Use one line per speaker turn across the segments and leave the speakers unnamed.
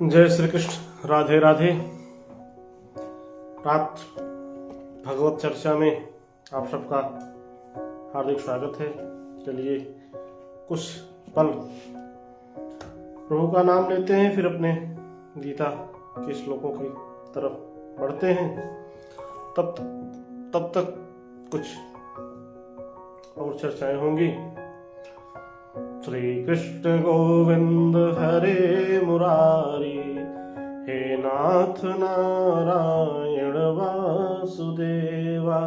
जय श्री कृष्ण। राधे राधे। रात भगवत चर्चा में आप सबका हार्दिक स्वागत है। चलिए कुछ पल प्रभु का नाम लेते हैं, फिर अपने गीता के श्लोकों की तरफ बढ़ते हैं। तब तक कुछ और चर्चाएं होंगी। श्री कृष्ण गोविंद हरे मुरारी, हे नाथ नारायण वासुदेवा।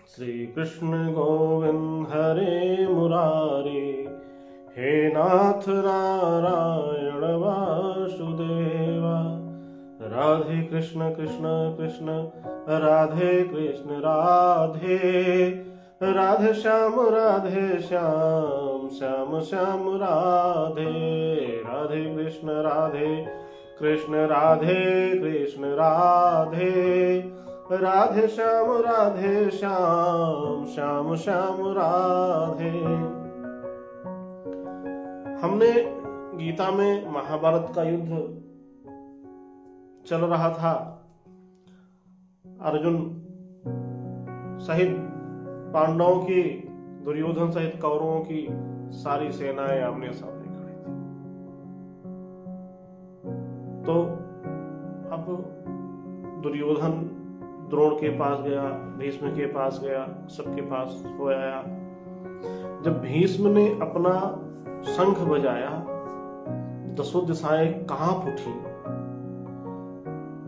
श्री कृष्ण गोविंद हरे मुरारी, हे नाथ नारायण वासुदेवा। राधे कृष्ण कृष्ण कृष्ण राधे कृष्ण राधे राधे श्याम श्याम श्याम राधे। राधे कृष्ण राधे कृष्ण राधे राधे श्याम श्याम राधे। हमने गीता में महाभारत का युद्ध चल रहा था। अर्जुन सहित पांडवों की, दुर्योधन सहित कौरवों की सारी सेनाएं आमने सामने खड़ी थी। तो अब दुर्योधन द्रोण के पास गया, भीष्म के पास गया, सबके पास हो आया। जब भीष्म ने अपना शंख बजाया, दसों दिशाएं कांप उठी।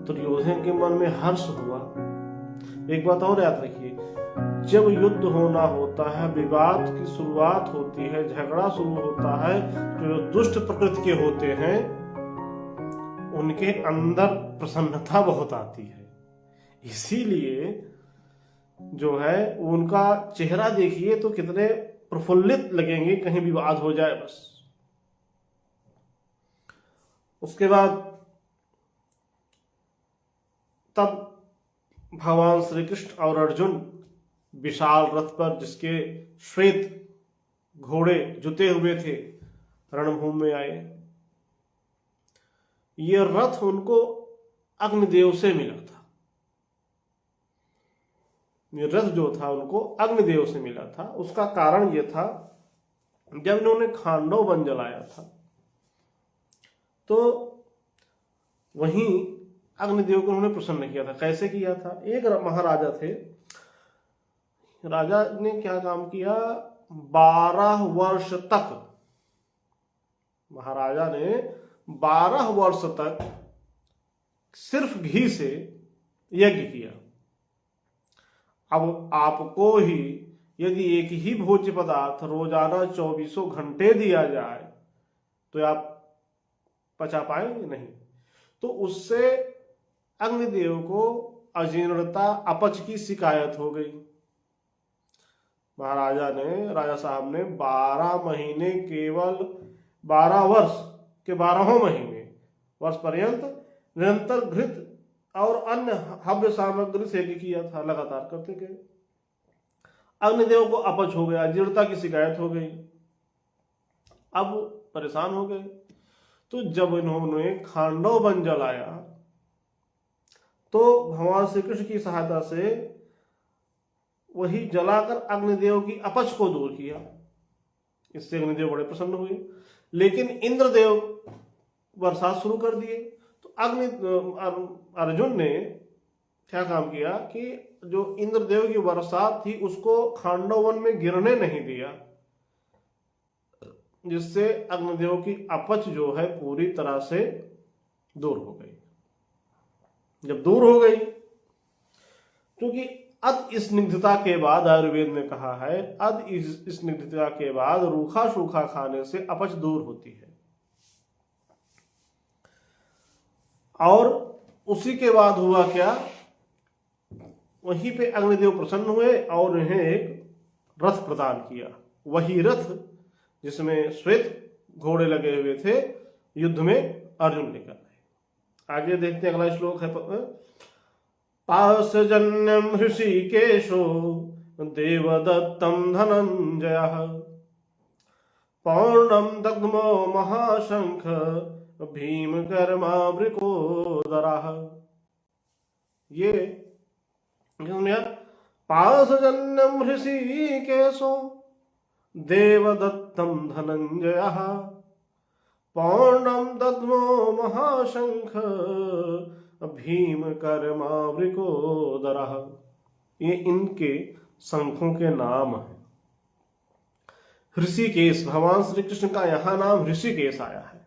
दुर्योधन के मन में हर्ष हुआ। एक बात और याद रखिए, जब युद्ध होना होता है, विवाद की शुरुआत होती है, झगड़ा शुरू होता है, तो जो दुष्ट प्रकृति के होते हैं उनके अंदर प्रसन्नता बहुत आती है। इसीलिए जो है उनका चेहरा देखिए तो कितने प्रफुल्लित लगेंगे, कहीं विवाद हो जाए बस। उसके बाद तब भगवान श्री कृष्ण और अर्जुन विशाल रथ पर, जिसके श्वेत घोड़े जुते हुए थे, रणभूमि में आए। यह रथ उनको अग्निदेव से मिला था। यह रथ जो था उनको अग्निदेव से मिला था। उसका कारण यह था, जब इन्होंने खांडव वन जलाया था तो वहीं अग्निदेव को उन्होंने प्रसन्न किया था। कैसे किया था? एक महाराजा थे, राजा ने क्या काम किया, 12 वर्ष तक, महाराजा ने 12 वर्ष तक सिर्फ घी से यज्ञ किया। अब आपको ही यदि एक ही भोज्य पदार्थ रोजाना 24 घंटे दिया जाए तो आप पचा पाएंगे नहीं। तो उससे अग्निदेव को अजीर्णता, अपच की शिकायत हो गई। महाराजा ने, राजा साहब ने 12 महीने, केवल 12 वर्ष के 12 महीने वर्ष पर्यंत निरंतर घृत और अन्य हव्य सामग्री से यज्ञ किया था। लगातार करते गए। अग्निदेव को अपच हो गया, जीर्णता की शिकायत हो गई। अब परेशान हो गए। तो जब इन्होंने खांडव वन जलाया तो भगवान श्री कृष्ण की सहायता से वही जलाकर अग्निदेव की अपच को दूर किया। इससे अग्निदेव बड़े प्रसन्न हुए। लेकिन इंद्रदेव बरसात शुरू कर दिए। तो अर्जुन ने क्या काम किया कि जो इंद्रदेव की बरसात थी उसको खांडव वन में गिरने नहीं दिया, जिससे अग्निदेव की अपच जो है पूरी तरह से दूर हो गई। जब दूर हो गई, क्योंकि अद स्निग्धता के बाद, आयुर्वेद में कहा है, अद स्निग्धता के बाद रूखा सूखा खाने से अपच दूर होती है। और उसी के बाद हुआ क्या, वहीं पे अग्निदेव प्रसन्न हुए और उन्हें एक रथ प्रदान किया। वही रथ जिसमें श्वेत घोड़े लगे हुए थे, युद्ध में अर्जुन लेकर आए। आगे देखते हैं, अगला श्लोक है। पासजन्यम हृषिकेशो देवदत्तं धनंजयः पौर्णं दग्धमो महाशंख भीम कर्मावृकोदरः। ये पासजन्यम ऋषिकेशो देवदत्तं धनंजयः पौर्णम दद्मो महाशंख भीम कर्मावृकोदरः। ये इनके शंखों के नाम हैं। ऋषिकेश, भगवान श्री कृष्ण का यहाँ नाम ऋषिकेश आया है।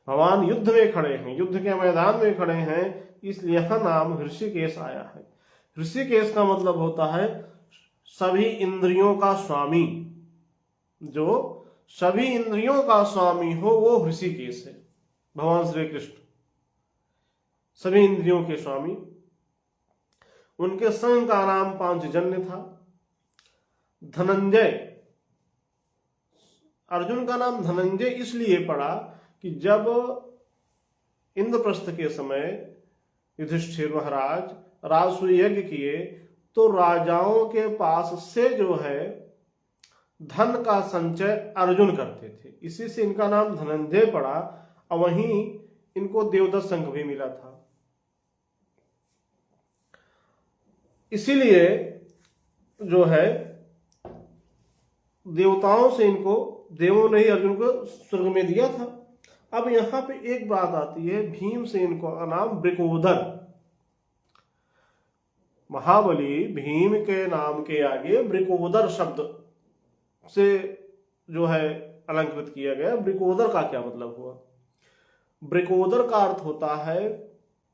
भगवान युद्ध में खड़े हैं, युद्ध के मैदान में खड़े हैं, इसलिए यह नाम ऋषिकेश आया है। ऋषिकेश का मतलब होता है सभी इंद्रियों का स्वामी। जो सभी इंद्रियों का स्वामी हो वो ऋषिकेश है। भगवान श्री कृष्ण सभी इंद्रियों के स्वामी। उनके संग का नाम पांचजन्य था। धनंजय, अर्जुन का नाम धनंजय इसलिए पड़ा कि जब इंद्रप्रस्थ के समय युधिष्ठिर महाराज राजसूय यज्ञ किए तो राजाओं के पास से जो है धन का संचय अर्जुन करते थे, इसी से इनका नाम धनंजय पड़ा। और वहीं इनको देवदत्त शंख भी मिला था। इसीलिए जो है देवताओं से इनको, देवों ने ही अर्जुन को स्वर्ग में दिया था। अब यहां पे एक बात आती है, भीमसेन का नाम वृकोदर। महाबली भीम के नाम के आगे वृकोदर शब्द से जो है अलंकृत किया गया। वृकोदर का क्या मतलब हुआ? वृकोदर का अर्थ होता है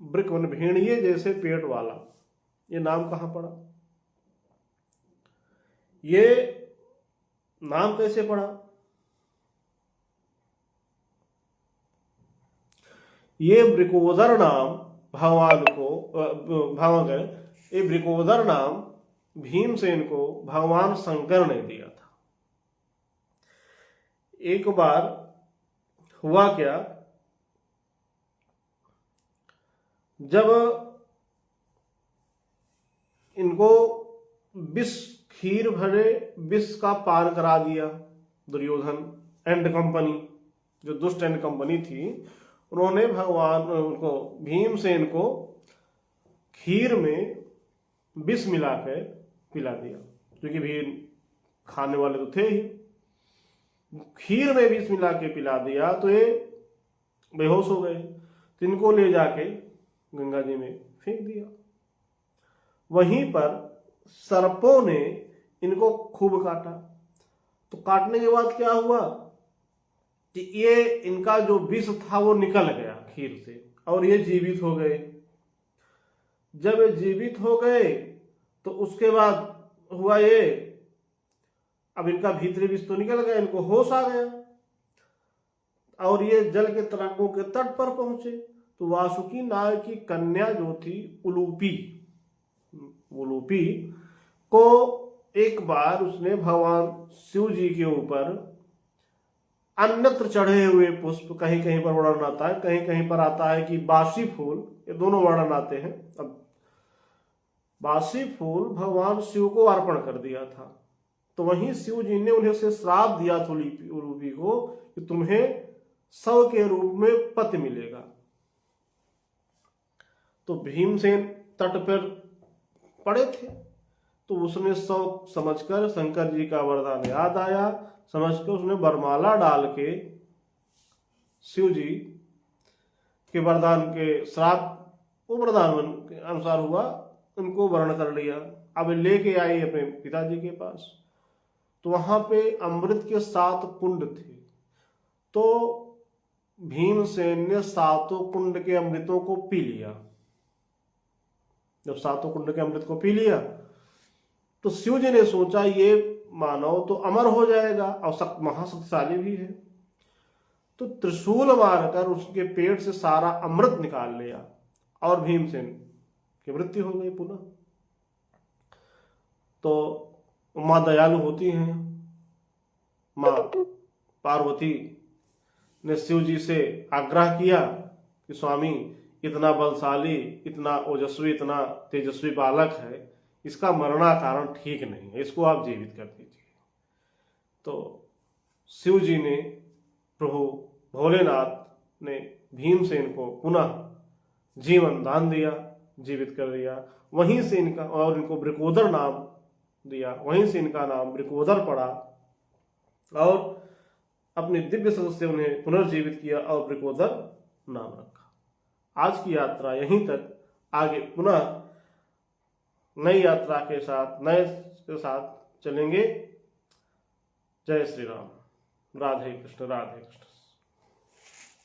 वृक मन भेड़िए जैसे पेट वाला। ये नाम कहां पड़ा? ये नाम कैसे पड़ा? ये वृकोदर नाम भगवान को ये वृकोदर नाम भीमसेन को भगवान शंकर ने दिया था। एक बार हुआ क्या, जब इनको विष खीर भरे विष का पान करा दिया दुर्योधन एंड कंपनी, जो दुष्ट एंड कंपनी थी, उन्होंने भगवान उनको भीमसेन को खीर में विष मिलाकर पिला दिया, क्योंकि भीम खाने वाले तो थे ही। खीर में विष मिला के पिला दिया तो ये बेहोश हो गए। तो इनको ले जाके गंगा जी में फेंक दिया। वहीं पर सर्पों ने इनको खूब काटा। तो काटने के बाद क्या हुआ कि ये इनका जो विष था वो निकल गया खीर से और ये जीवित हो गए। जब ये जीवित हो गए तो उसके बाद हुआ ये, अब इनका भीतरी विष तो निकल गया, इनको होश आ गया और ये जल के तरंगों के तट पर पहुंचे। तो वासुकी नाग की कन्या जो थी उलूपी को एक बार उसने भगवान शिव जी के ऊपर अन्यत्र चढ़े हुए पुष्प, कहीं कहीं पर वर्णन आता है, कहीं कहीं पर आता है कि बासी फूल, ये दोनों वर्णन आते हैं। अब बासी फूल भगवान शिव को अर्पण कर दिया था। तो वहीं शिव जी ने उन्हें से श्राप दिया था उलूपी को कि तुम्हें शव के रूप में पति मिलेगा। तो भीमसेन तट पर पड़े थे, तो उसने शव समझकर शंकर जी का वरदान याद आया, समझकर उसने वरमाला डाल के शिव जी के वरदान के श्राप वो वरदान के अनुसार हुआ, उनको वर्ण कर लिया। अब लेके आई अपने पिताजी के पास। तो वहां पे अमृत के 7 कुंड थे। तो भीमसेन ने 7 कुंड के अमृतों को पी लिया। जब 7 कुंड के अमृत को पी लिया तो शिव जी ने सोचा ये मानव तो अमर हो जाएगा और महाशक्तिशाली भी है। तो त्रिशूल मारकर उसके पेट से सारा अमृत निकाल लिया और भीमसेन की मृत्यु हो गई पुनः। तो मां दयालु होती हैं। मां पार्वती ने शिव जी से आग्रह किया कि स्वामी इतना बलशाली, इतना ओजस्वी, इतना तेजस्वी बालक है, इसका मरणाकारण ठीक नहीं है, इसको आप जीवित कर दीजिए। तो शिव जी ने, प्रभु भोलेनाथ ने भीमसेन को पुनः जीवन दान दिया, जीवित कर दिया। वहीं से इनका और इनको वृकोदर नाम दिया, वहीं से इनका नाम वृकोदर पड़ा और अपनी दिव्य शक्ति से उन्हें पुनर्जीवित किया और वृकोदर नाम रखा। आज की यात्रा यहीं तक, आगे पुनः नई यात्रा के साथ नए के साथ चलेंगे। जय श्री राम। राधे कृष्ण, राधे कृष्ण।